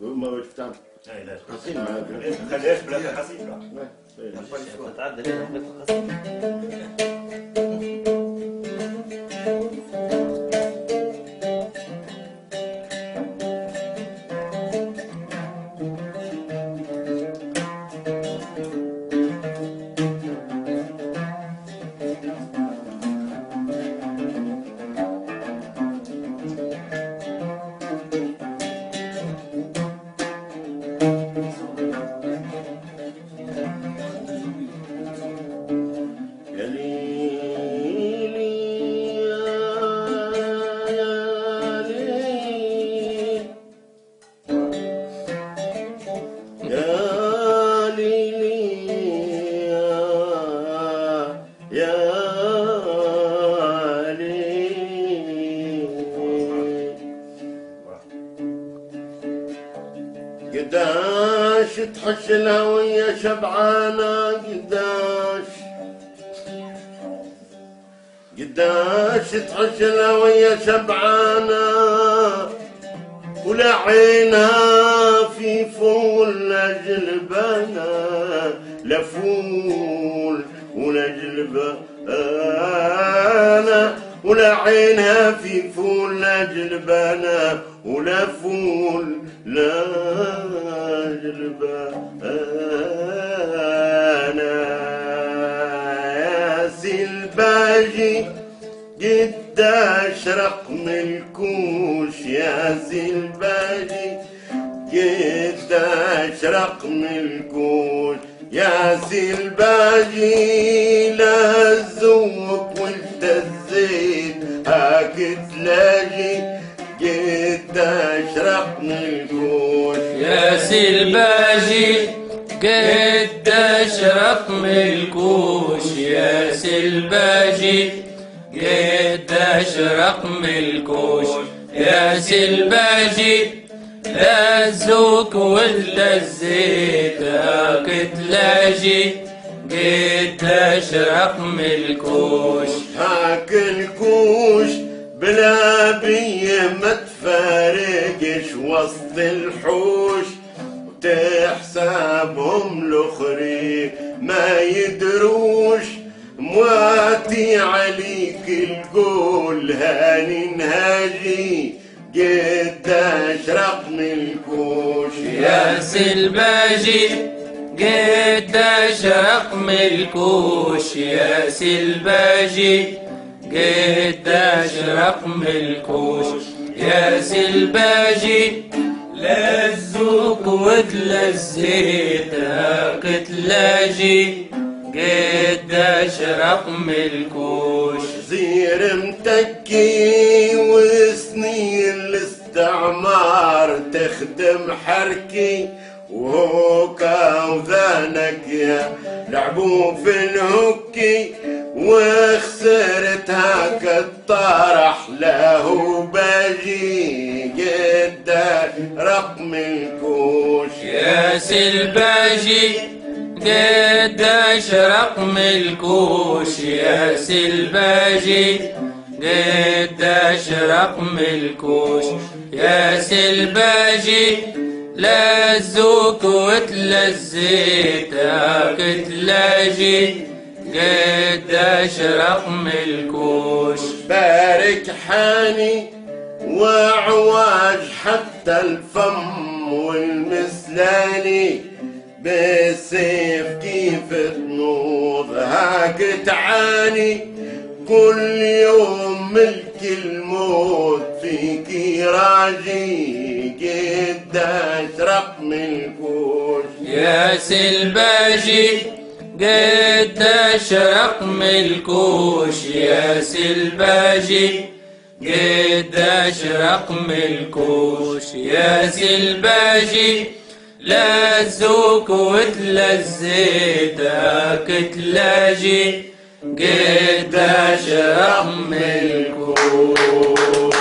ما باش تفهم. اي لا حسين معاك. خليهاش بلا حسين. تتعدى لنا بيت الخصم. قداش تحش الهوية شبعانة قداش تحش الهوية شبعانة ولا عينها في فول لجلبانة لا فول ولا جلبانة ولا عينها في فول لجلبانة ولا فول لا جلبانة يا سلباجي قداش رقم الكوش يا سلباجي قداش رقم الكوش يا سلباجي لا الذوق وانت الزيت هاك تلاقي قداش رقم الكوش يا سلباجي قداش رقم الكوش يا سلباجي قداش رقم الكوش يا سلباجي لا الذوق ولا الزيت هاك تلاقي قداش رقم الكوش هاك الكوش بلا بيه ما تفارقش وسط الحوش وتحسبهم الاخرين ما يدروش مواتي عليك القول هاني نهاجي قداش رقم الكوش يا سلباجي قداش رقم الكوش يا سلباجي قداش رقم الكوش يا سلباجي لا الذوق ولا الزيت هاك تلاقي قداش رقم الكوش زير متكي وسنين الاستعمار تخدم حركي وهوكا وذانك يا لعبوا في الهوكي وخسرت هاك الطرح له باجي قداش رقم الكوش يا سلباجي قداش رقم الكوش يا سلباجي قداش رقم الكوش يا سلباجي لا الذوق ولا الزيت هاك تلاقي قداش رقم الكوش بارك حاني وعواج حتى الفم والمسلاني بالسيف كيف تنوض هاك تعاني كل يوم ملك الموت فيكي راجي قداش رقم الكوش يا سلباجي قداش رقم الكوش يا سلباجي قداش رقم الكوش يا سلباجي لا الذوق ولا الزيت هاك تلاقي قداش رقم الكوش